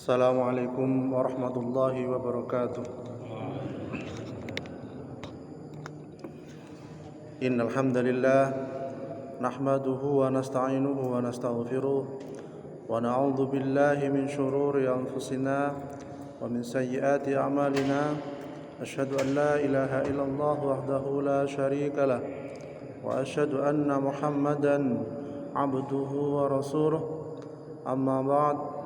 Assalamualaikum warahmatullahi wabarakatuh. Innal hamdalillah nahmaduhu wa nasta'inuhu wa nastaghfiruh wa na'udzu billahi min shururi anfusina wa min sayyiati a'malina. Asyhadu an la ilaha illallah wahdahu la syarika lah wa asyhadu anna Muhammadan 'abduhu wa rasuluh. Amma ba'd.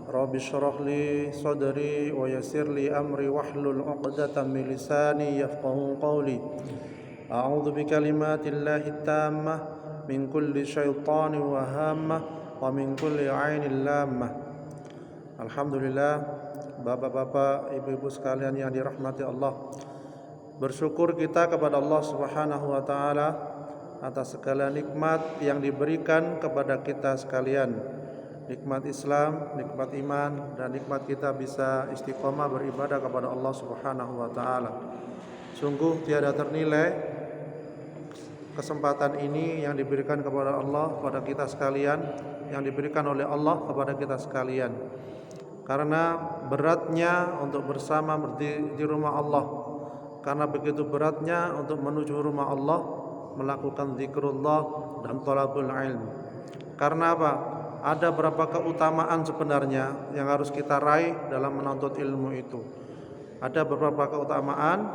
Rabbi shrah li sadri wa yassir li amri wahlul 'uqdatam min lisani yafqahu qawli. A'udzu bikalimatillahi tammah min kulli syaitanin wa hammah wa min kulli 'ainin lammah. Alhamdulillah, bapak-bapak, ibu-ibu sekalian yang dirahmati Allah, bersyukur kita kepada Allah Subhanahu wa taala atas segala nikmat yang diberikan kepada kita sekalian. Nikmat Islam, nikmat iman, dan nikmat kita bisa istiqomah beribadah kepada Allah Subhanahu wa taala. Sungguh tiada ternilai kesempatan ini yang diberikan kepada Allah kepada kita sekalian, yang diberikan oleh Allah kepada kita sekalian. Karena beratnya untuk bersama di rumah Allah, karena begitu beratnya untuk menuju rumah Allah, melakukan zikrullah dan thalabul ilm. Karena apa? Ada berapa keutamaan sebenarnya yang harus kita raih dalam menuntut ilmu itu. Ada beberapa keutamaan.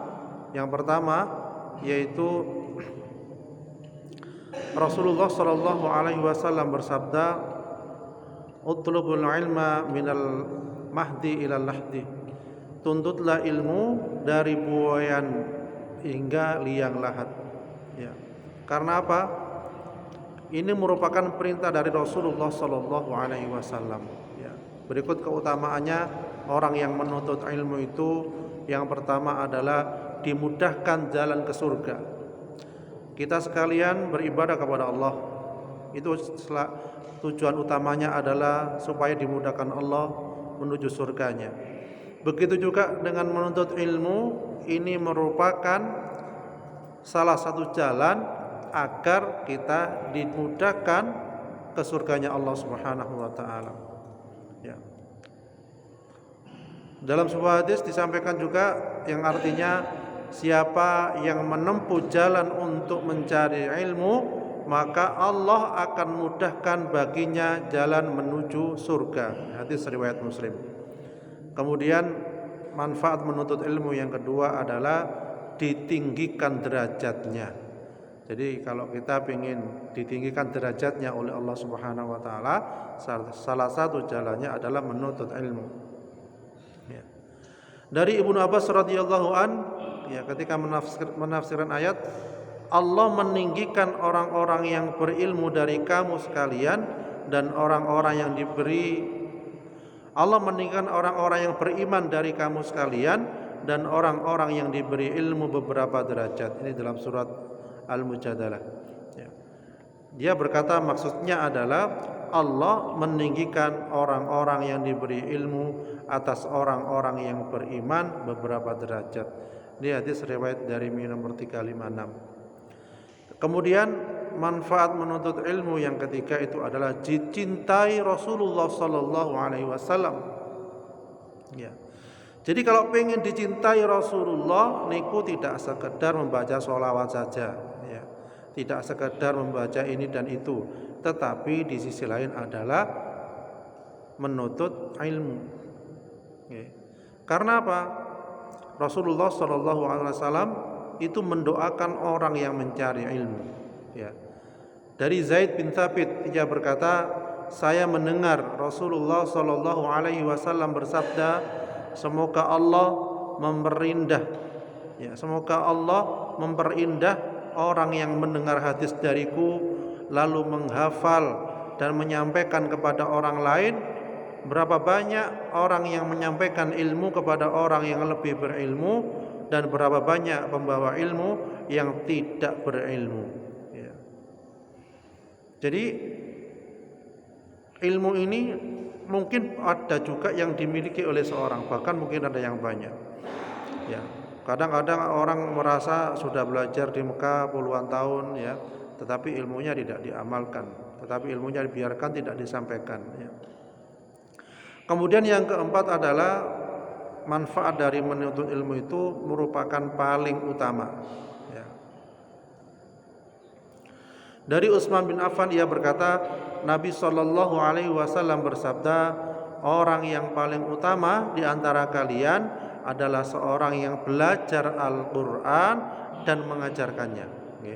Yang pertama yaitu Rasulullah sallallahu alaihi wasallam bersabda, "Utlubul ilma minal mahdi ilal lahdi." Tuntutlah ilmu dari buayan hingga liang lahat. Ya. Karena apa? Ini merupakan perintah dari Rasulullah sallallahu alaihi wasallam. Ya. Berikut keutamaannya orang yang menuntut ilmu itu. Yang pertama adalah dimudahkan jalan ke surga. Kita sekalian beribadah kepada Allah. Itu tujuan utamanya adalah supaya dimudahkan Allah menuju surganya. Begitu juga dengan menuntut ilmu, ini merupakan salah satu jalan agar kita dimudahkan ke surganya Allah Subhanahu wa taala. Ya. Dalam sebuah hadis disampaikan juga yang artinya siapa yang menempuh jalan untuk mencari ilmu, maka Allah akan mudahkan baginya jalan menuju surga. Hadis riwayat Muslim. Kemudian manfaat menuntut ilmu yang kedua adalah ditinggikan derajatnya. Jadi kalau kita ingin ditinggikan derajatnya oleh Allah Subhanahu wa taala, salah satu jalannya adalah menuntut ilmu. Ya. Dari Ibnu Abbas radhiyallahu an, ya, ketika menafsirkan ayat, Allah meninggikan orang-orang yang berilmu dari kamu sekalian dan orang-orang yang Allah meninggikan orang-orang yang beriman dari kamu sekalian dan orang-orang yang diberi ilmu beberapa derajat. Ini dalam surat Al-Mujadalah. Ya. Dia berkata maksudnya adalah Allah meninggikan orang-orang yang diberi ilmu atas orang-orang yang beriman beberapa derajat. Ini hadis riwayat dari nomor 356. Kemudian manfaat menuntut ilmu yang ketiga itu adalah dicintai Rasulullah sallallahu alaihi wasallam. Ya. Jadi kalau pengen dicintai Rasulullah, niku tidak sekedar membaca sholawat saja, ya. Tidak sekedar membaca ini dan itu, tetapi di sisi lain adalah menuntut ilmu. Ya. Karena apa? Rasulullah sallallahu alaihi wasallam itu mendoakan orang yang mencari ilmu. Ya. Dari Zaid bin Thabit, dia berkata, saya mendengar Rasulullah sallallahu alaihi wasallam bersabda, semoga Allah memperindah, ya, semoga Allah memperindah orang yang mendengar hadis dariku lalu menghafal dan menyampaikan kepada orang lain. Berapa banyak orang yang menyampaikan ilmu kepada orang yang lebih berilmu, dan berapa banyak pembawa ilmu yang tidak berilmu. Ya. Jadi ilmu ini mungkin ada juga yang dimiliki oleh seorang, bahkan mungkin ada yang banyak. Ya, kadang-kadang orang merasa sudah belajar di Mekah puluhan tahun, ya, tetapi ilmunya tidak diamalkan, tetapi ilmunya dibiarkan, tidak disampaikan. Ya. Kemudian yang keempat adalah manfaat dari menuntut ilmu itu merupakan paling utama. Ya. Dari Utsman bin Affan ia berkata, Nabi Shallallahu Alaihi Wasallam bersabda, orang yang paling utama di antara kalian adalah seorang yang belajar Al-Quran dan mengajarkannya. Oke.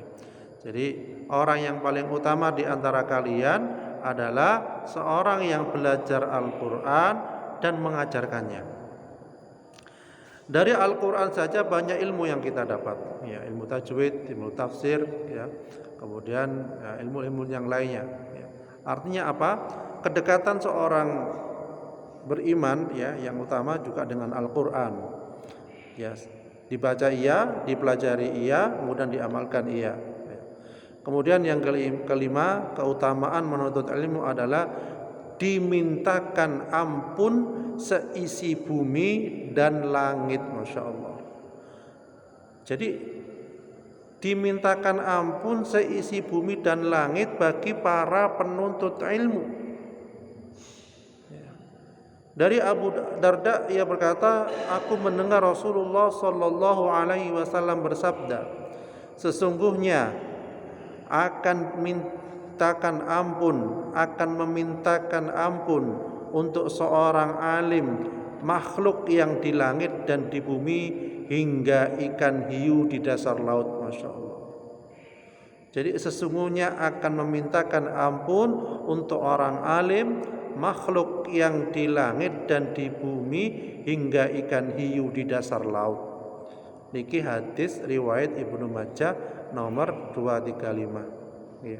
Jadi orang yang paling utama di antara kalian adalah seorang yang belajar Al-Quran dan mengajarkannya. Dari Al-Quran saja banyak ilmu yang kita dapat, ya, ilmu tajwid, ilmu tafsir, ya, kemudian ya, ilmu-ilmu yang lainnya. Ya. Artinya apa? Kedekatan seorang beriman, ya, yang utama juga dengan Al-Quran. Ya, dibaca iya, dipelajari iya, kemudian diamalkan iya. Ya. Kemudian yang kelima, keutamaan menuntut ilmu adalah dimintakan ampun seisi bumi dan langit, Masya Allah. Jadi dimintakan ampun seisi bumi dan langit bagi para penuntut ilmu. Dari Abu Darda ia berkata, aku mendengar Rasulullah Sallallahu Alaihi Wasallam bersabda, sesungguhnya akan memintakan ampun untuk seorang alim makhluk yang di langit dan di bumi hingga ikan hiu di dasar laut, Masya Allah. Jadi sesungguhnya akan memintakan ampun untuk orang alim makhluk yang di langit dan di bumi hingga ikan hiu di dasar laut. Niki hadis riwayat Ibnu Majah nomor 235. Ya.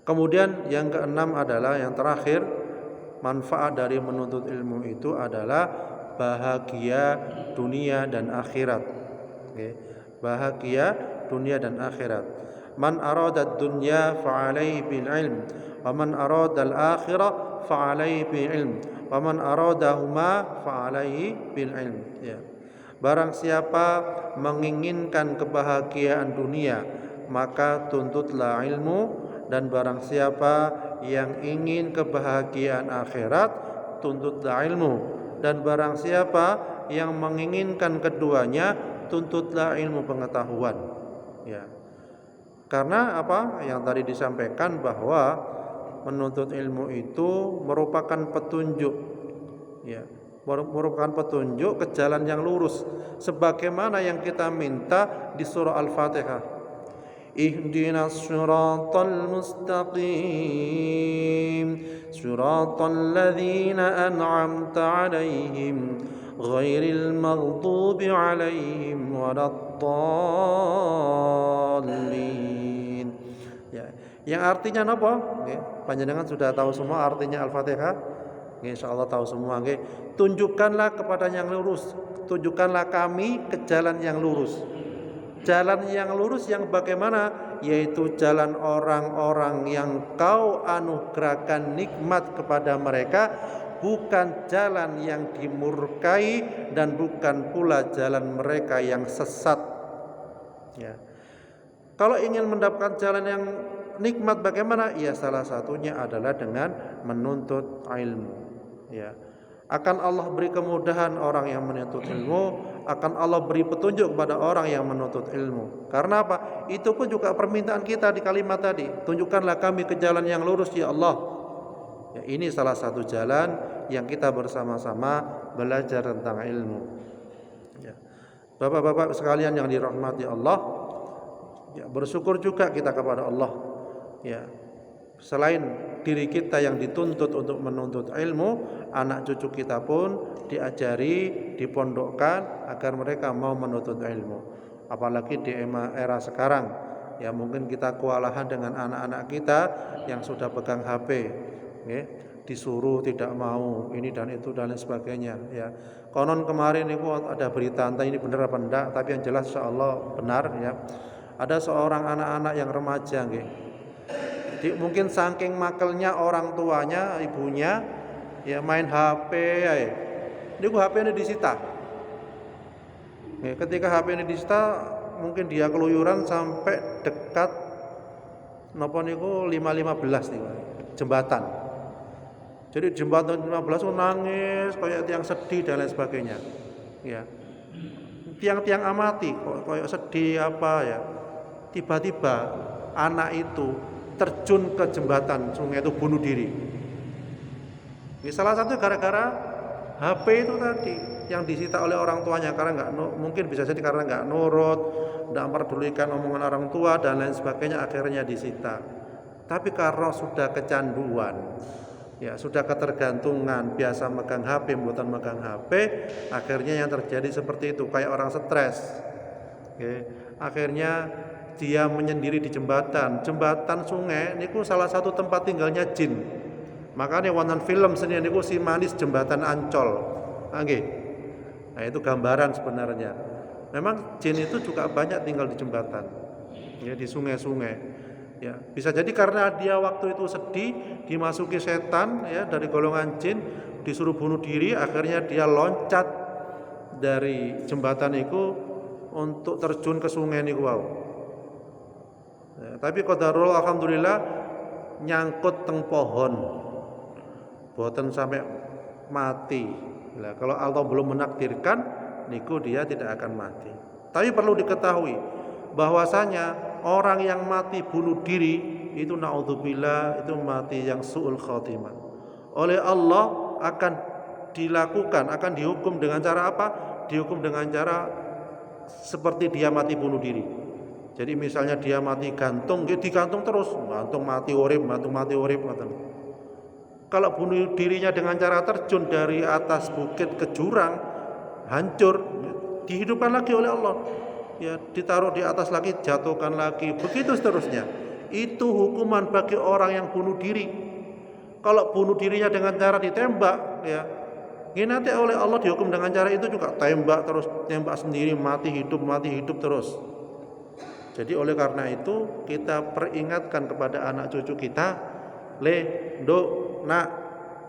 Kemudian yang keenam adalah yang terakhir, manfaat dari menuntut ilmu itu adalah bahagia dunia dan akhirat. Okay. Bahagia dunia dan akhirat. Man arada dunya fa'alaihi bil ilm, wa man arada al akhirah fa'alaihi bil ilm, wa man aradahuma fa'alaihi bil ilm. Ya. Barang siapa menginginkan kebahagiaan dunia, maka tuntutlah ilmu, dan barang siapa yang ingin kebahagiaan akhirat, tuntutlah ilmu, dan barang siapa yang menginginkan keduanya, tuntutlah ilmu pengetahuan. Ya. Karena apa? Yang tadi disampaikan bahwa menuntut ilmu itu merupakan petunjuk, ya, merupakan petunjuk ke jalan yang lurus, sebagaimana yang kita minta di surah Al-Fatihah. Ihdinas siratal mustaqim, siratal ladzina an'amta 'alaihim, ghairil maghdubi 'alaihim waladdallin. Ya, yang artinya apa? Nggih, panjenengan sudah tahu semua artinya Al-Fatihah? Nggih, insyaallah tahu semua nggih. Tunjukkanlah kepada yang lurus, tunjukkanlah kami ke jalan yang lurus. Jalan yang lurus yang bagaimana? Yaitu jalan orang-orang yang kau anugerahkan nikmat kepada mereka, bukan jalan yang dimurkai dan bukan pula jalan mereka yang sesat. Ya. Kalau ingin mendapatkan jalan yang nikmat bagaimana? Ya, salah satunya adalah dengan menuntut ilmu. Ya. Akan Allah beri kemudahan orang yang menuntut ilmu, akan Allah beri petunjuk kepada orang yang menuntut ilmu. Karena apa? Itu pun juga permintaan kita di kalimat tadi. Tunjukkanlah kami ke jalan yang lurus, ya Allah. Ya, ini salah satu jalan yang kita bersama-sama belajar tentang ilmu. Ya. Bapak-bapak sekalian yang dirahmati Allah, ya, bersyukur juga kita kepada Allah. Ya. Selain diri kita yang dituntut untuk menuntut ilmu, anak cucu kita pun diajari, dipondokkan agar mereka mau menuntut ilmu. Apalagi di era sekarang, ya mungkin kita kewalahan dengan anak-anak kita yang sudah pegang HP, ya, disuruh tidak mau ini dan itu dan lain sebagainya. Ya, konon kemarin itu ada berita, entah ini benar apa enggak, tapi yang jelas insyaallah benar. Ya, ada seorang anak-anak yang remaja, mungkin saking makelnya orang tuanya, ibunya, ya main HP, ya. Ini HP ini disita. Ya, ketika HP ini disita, mungkin dia keluyuran sampai dekat napa niku 515 niku jembatan. Jadi jembatan 15 nangis kayak tiang sedih dan lain sebagainya. Ya. Tiang-tiang amati kayak sedih apa ya. Tiba-tiba anak itu terjun ke jembatan sungai itu bunuh diri. Ini salah satu gara-gara HP itu tadi yang disita oleh orang tuanya karena mungkin bisa jadi karena nggak nurut, nggak memperdulikan omongan orang tua dan lain sebagainya akhirnya disita. Tapi karena sudah kecanduan, ya sudah ketergantungan, biasa megang HP, bukan megang HP, akhirnya yang terjadi seperti itu kayak orang stres. Oke. Akhirnya dia menyendiri di jembatan sungai niku salah satu tempat tinggalnya jin. Makanya wonten film seni niku si manis jembatan Ancol. Nggih. Nah, itu gambaran sebenarnya. Memang jin itu juga banyak tinggal di jembatan. Ya, di sungai-sungai. Ya, bisa jadi karena dia waktu itu sedih, dimasuki setan ya dari golongan jin, disuruh bunuh diri, akhirnya dia loncat dari jembatan itu untuk terjun ke sungai niku wau. Ya, tapi qadarullah alhamdulillah nyangkut teng pohon. Boten sampai mati. Nah, kalau Allah belum menakdirkan, niku dia tidak akan mati. Tapi perlu diketahui bahwasanya orang yang mati bunuh diri itu naudzubillah itu mati yang su'ul khotimah. Oleh Allah akan dilakukan, akan dihukum dengan cara apa? Dihukum dengan cara seperti dia mati bunuh diri. Jadi misalnya dia mati gantung, dia digantung terus, gantung mati urip, gantung mati urip ngoten. Kalau bunuh dirinya dengan cara terjun dari atas bukit ke jurang, hancur, dihidupkan lagi oleh Allah. Ya, ditaruh di atas lagi, jatuhkan lagi, begitu seterusnya. Itu hukuman bagi orang yang bunuh diri. Kalau bunuh dirinya dengan cara ditembak, ya, ini nanti oleh Allah dihukum dengan cara itu juga tembak terus, tembak sendiri, mati hidup terus. Jadi oleh karena itu kita peringatkan kepada anak cucu kita, nak,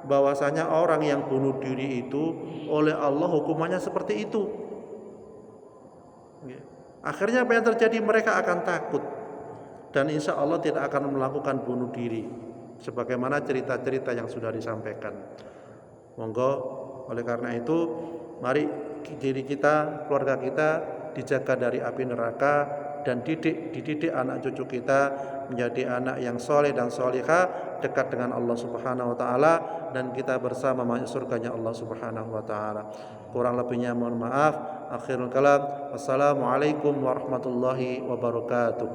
bahwasanya orang yang bunuh diri itu oleh Allah hukumannya seperti itu. Akhirnya apa yang terjadi? Mereka akan takut dan insya Allah tidak akan melakukan bunuh diri sebagaimana cerita-cerita yang sudah disampaikan. Monggo oleh karena itu mari diri kita, keluarga kita dijaga dari api neraka dan dididik anak cucu kita menjadi anak yang soleh dan solihah, dekat dengan Allah Subhanahu wa taala, dan kita bersama masuk surganya Allah Subhanahu wa taala. Kurang lebihnya mohon maaf. Akhirul kalam. Wassalamualaikum warahmatullahi wabarakatuh.